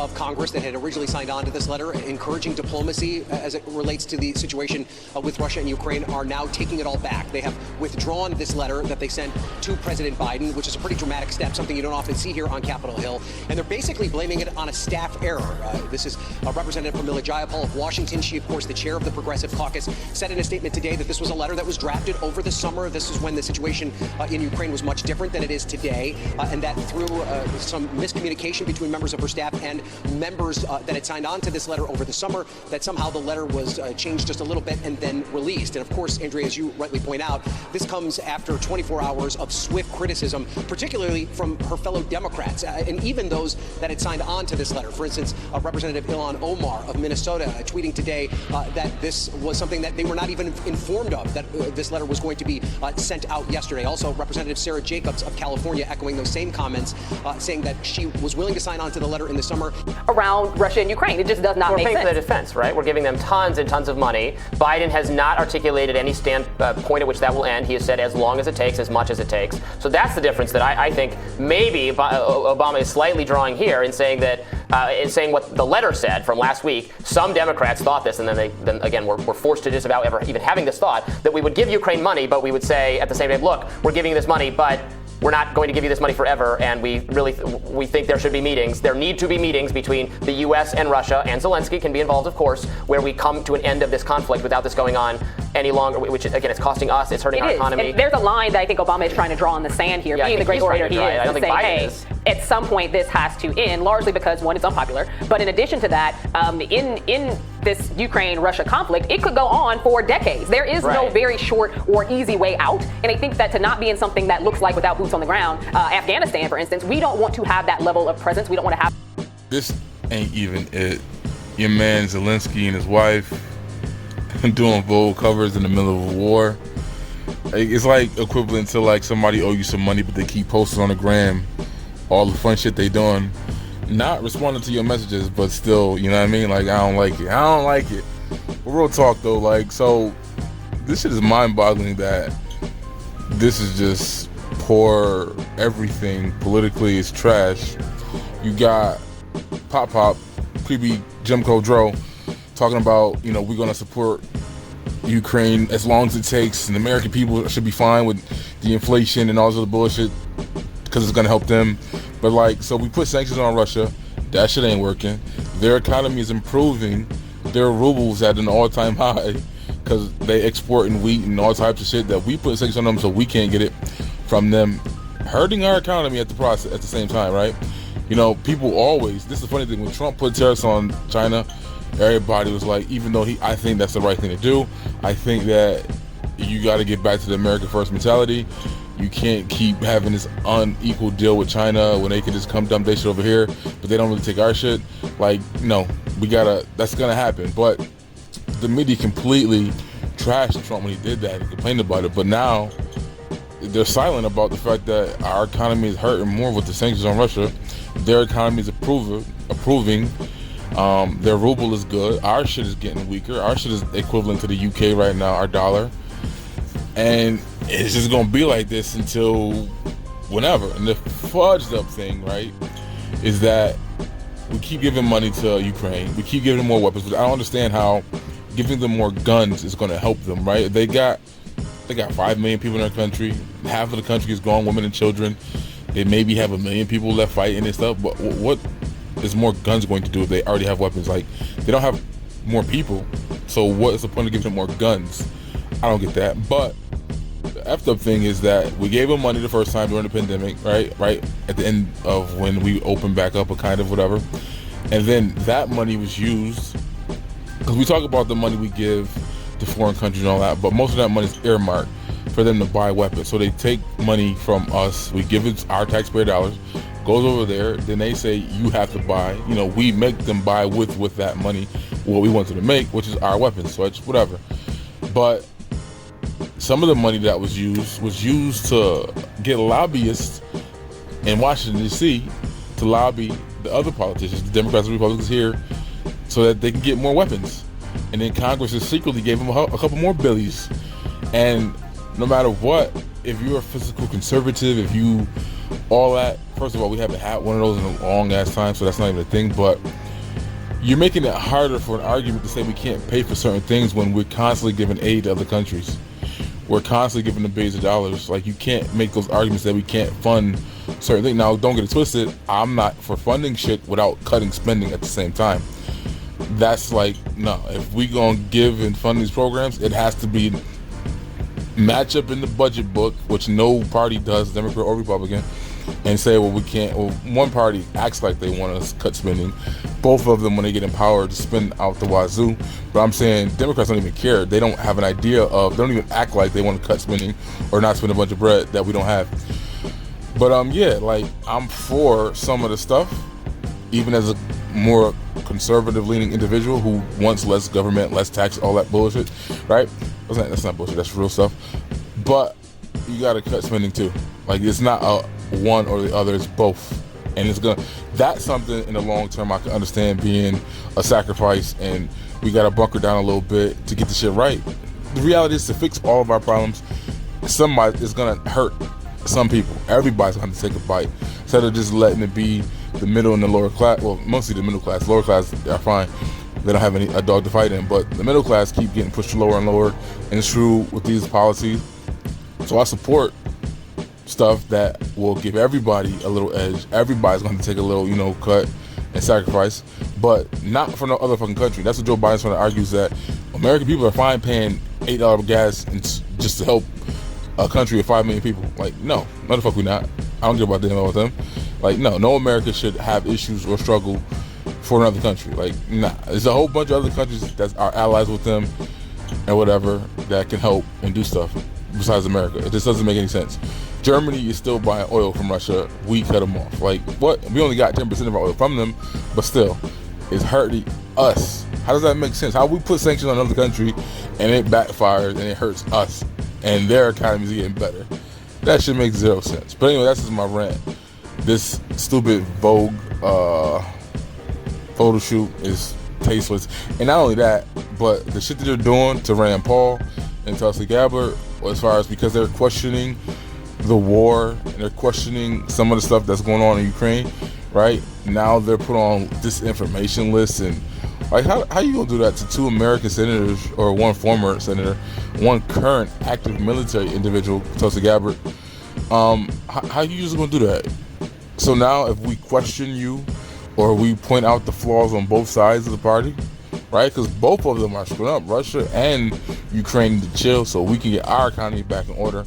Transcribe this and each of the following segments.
of Congress that had originally signed on to this letter encouraging diplomacy as it relates to the situation with Russia and Ukraine are now taking it all back. They have withdrawn this letter that they sent to President Biden, which is a pretty dramatic step, something you don't often see here on Capitol Hill. And they're basically blaming it on a staff error. This is a representative from blakjesus of Washington. She, of course, the chair of the Progressive Caucus, said in a statement today that this was a letter that was drafted over the summer. This is when the situation in Ukraine was much different than it is today, and that through some miscommunication between members of her staff and members that had signed on to this letter over the summer, that somehow the letter was changed just a little bit and then released. And of course, Andrea, as you rightly point out, this comes after 24 hours of swift criticism, particularly from her fellow Democrats, and even those that had signed on to this letter. For instance, Representative Ilhan Omar of Minnesota tweeting today that this was something that they were not even informed of, that this letter was going to be sent out yesterday. Also, Representative Sarah Jacobs of California echoing those same comments, saying that she was willing to sign on to the letter in the summer. Around Russia and Ukraine, it just does not make sense. We're paying for the defense, right? We're giving them tons and tons of money. Biden has not articulated any point at which that will end. He has said as long as it takes, as much as it takes. So that's the difference that I think maybe Obama is slightly drawing here in saying that, in saying what the letter said from last week. Some Democrats thought this, and then again were forced to disavow ever even having this thought, that we would give Ukraine money, but we would say at the same time, look, we're giving you this money, but we're not going to give you this money forever, and we think there should be meetings. There need to be meetings between the U.S. and Russia, and Zelensky can be involved, of course, where we come to an end of this conflict without this going on any longer, which, again, it's costing us, it's hurting our economy. And there's a line that I think Obama is trying to draw in the sand here, being the great orator he is, I don't think Biden is. At some point this has to end, largely because, one, it's unpopular, but in addition to that, in this Ukraine-Russia conflict, it could go on for decades. There is no very short or easy way out, and I think that to not be in something that looks like without boots on the ground, Afghanistan, for instance, we don't want to have that level of presence. We don't want to have... This ain't even it. Your man Zelensky and his wife doing Vogue covers in the middle of a war. It's like equivalent to like somebody owe you some money, but they keep posting on the gram all the fun shit they doing, not responding to your messages, but still, you know what I mean? Like, I don't like it. But real talk though, like, so this shit is mind-boggling that this is just poor everything politically is trash. You got Pop, creepy Jim Dro talking about, you know, we're gonna support Ukraine as long as it takes, and the American people should be fine with the inflation and all this other bullshit because it's gonna help them. But like, so we put sanctions on Russia, that shit ain't working. Their economy is improving, their ruble's at an all-time high because they exporting wheat and all types of shit that we put sanctions on them so we can't get it from them, hurting our economy at the same time, right? You know, people always, this is the funny thing, when Trump put tariffs on China, everybody was like, even though I think that's the right thing to do, I think that you got to get back to the America First mentality. You can't keep having this unequal deal with China when they can just come dump their shit over here, but they don't really take our shit. Like, no, that's gonna happen. But the media completely trashed Trump when he did that and complained about it. But now they're silent about the fact that our economy is hurting more with the sanctions on Russia. Their economy is approving. Their ruble is good. Our shit is getting weaker. Our shit is equivalent to the UK right now, our dollar. And it's just gonna be like this until whenever. And the fudged up thing, right, is that we keep giving money to Ukraine. We keep giving them more weapons. But I don't understand how giving them more guns is gonna help them, right? They got 5 million people in their country. Half of the country is gone, women and children. They maybe have 1 million people left fighting and stuff. But what is more guns going to do if they already have weapons? Like, they don't have more people. So what is the point of giving them more guns? I don't get that. But the effed up thing is that we gave them money the first time during the pandemic, right at the end of when we opened back up, or kind of whatever. And then that money was used, because we talk about the money we give to foreign countries and all that, but most of that money is earmarked for them to buy weapons. So they take money from us, we give it our taxpayer dollars, goes over there, then they say you have to buy, you know, we make them buy with that money what we wanted to make, which is our weapons, so it's whatever. But some of the money that was used to get lobbyists in Washington, D.C. to lobby the other politicians, the Democrats and Republicans here, so that they can get more weapons. And then Congress just secretly gave them a couple more billies. And no matter what, if you're a fiscal conservative, if you all that. First of all, we haven't had one of those in a long ass time, so that's not even a thing. But you're making it harder for an argument to say we can't pay for certain things when we're constantly giving aid to other countries. We're constantly giving them billions of dollars. Like, you can't make those arguments that we can't fund certain things. Now, don't get it twisted. I'm not for funding shit without cutting spending at the same time. That's like, no. If we gonna give and fund these programs, it has to be match up in the budget book, which no party does, Democrat or Republican, and say, well, we can't. Well, one party acts like they want us to cut spending. Both of them, when they get empowered, to spend out the wazoo. But I'm saying Democrats don't even care. They don't have an idea of. They don't even act like they want to cut spending or not spend a bunch of bread that we don't have. But yeah, like, I'm for some of the stuff, even as a more conservative-leaning individual who wants less government, less tax, all that bullshit, right? That's not bullshit. That's real stuff. But you got to cut spending too. Like, it's not a one or the other. It's both. And that's something in the long term I can understand being a sacrifice, and we got to bunker down a little bit to get the shit right. The reality is, to fix all of our problems, somebody is going to hurt some people. Everybody's going to take a bite. Instead of just letting it be the middle and the lower class, well, mostly the middle class. Lower class are fine. They don't have a dog to fight in, but the middle class keep getting pushed lower and lower, and it's true with these policies. So I support stuff that will give everybody a little edge. Everybody's going to take a little, cut and sacrifice, but not for no other fucking country. That's what Joe Biden's trying to argue, is that American people are fine paying $8 gas just to help a country of 5 million people. Like, no the fuck we not. I don't care about dealing with them. Like, no American should have issues or struggle for another country. Like, nah. There's a whole bunch of other countries that are allies with them and whatever that can help and do stuff besides America. It just doesn't make any sense. Germany is still buying oil from Russia. We cut them off. Like, what? We only got 10% of our oil from them, but still, it's hurting us. How does that make sense? How we put sanctions on another country and it backfires and it hurts us and their economy is getting better? That should make zero sense. But anyway, that's just my rant. This stupid Vogue photo shoot is tasteless. And not only that, but the shit that they're doing to Rand Paul and Tulsi Gabbard, as far as because they're questioning the war and they're questioning some of the stuff that's going on in Ukraine, right? Now they're put on disinformation lists, and like, how you gonna do that to 2 American senators, or 1 former senator, 1 current active military individual, Tulsi Gabbard? How you usually gonna do that? So now if we question you, or we point out the flaws on both sides of the party, right? Because both of them are screwing up, Russia and Ukraine, to chill so we can get our economy back in order,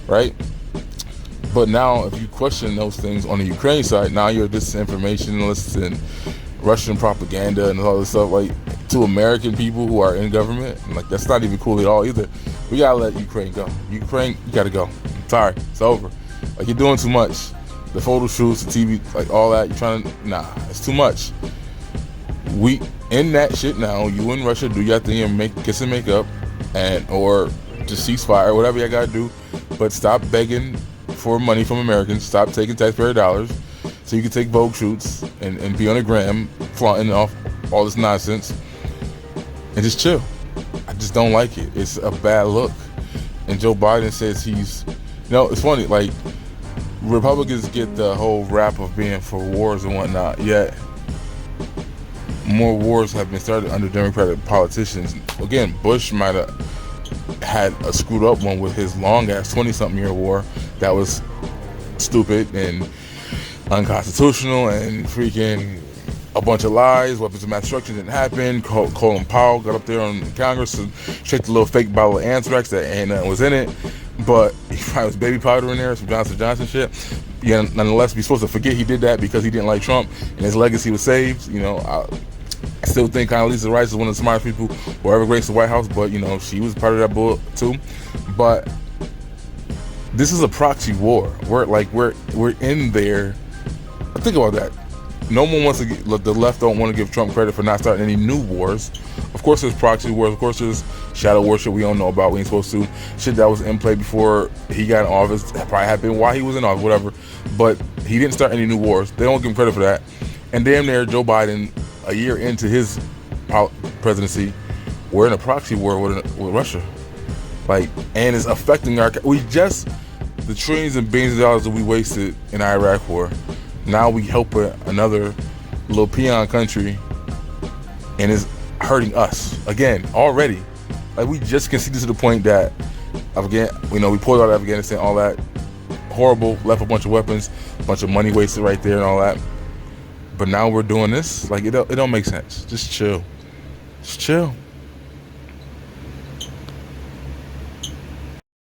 right? But now if you question those things on the Ukraine side, now you're disinformationalists and Russian propaganda and all this stuff, like, to American people who are in government. And, like, that's not even cool at all either. We gotta let Ukraine go. Ukraine, you gotta go. I'm sorry, it's over. Like, you're doing too much. The photo shoots, the TV, like, all that, you're trying to, it's too much. We in that shit now. You and Russia do your thing and kiss and make up, and or just ceasefire, whatever you gotta do. But stop begging for money from Americans. Stop taking taxpayer dollars so you can take Vogue shoots and be on the gram flaunting off all this nonsense, and just chill. I just don't like it. It's a bad look. And Joe Biden says it's funny, like, Republicans get the whole rap of being for wars and whatnot, yet more wars have been started under Democratic politicians. Again, Bush might have had a screwed up one with his long ass 20-something year war that was stupid and unconstitutional and freaking a bunch of lies. Weapons of mass destruction didn't happen. Colin Powell got up there on Congress and shaked a little fake bottle of anthrax that ain't nothing was in it, but he probably was baby powder in there, some Johnson shit. Yeah, nonetheless, we're supposed to forget he did that because he didn't like Trump and his legacy was saved. I still think Condoleezza Rice is one of the smartest people who ever graced the White House, but she was part of that bull too. But this is a proxy war. We're in there. Think about that. No one wants to the left don't want to give Trump credit for not starting any new wars. Of course there's proxy wars. Of course there's shadow war shit we don't know about. We ain't supposed to. Shit that was in play before he got in office. That probably happened while he was in office, whatever. But he didn't start any new wars. They don't give him credit for that. And damn near Joe Biden, a year into his presidency, we're in a proxy war with Russia. And it's affecting we just the trillions and billions of dollars that we wasted in the Iraq war, now we help another little peon country, and it's hurting us again already. Like, we just conceded to the point that we pulled out of Afghanistan, all that horrible, left a bunch of weapons, a bunch of money wasted right there and all that. But now we're doing this. Like, it don't make sense. Just chill. Just chill.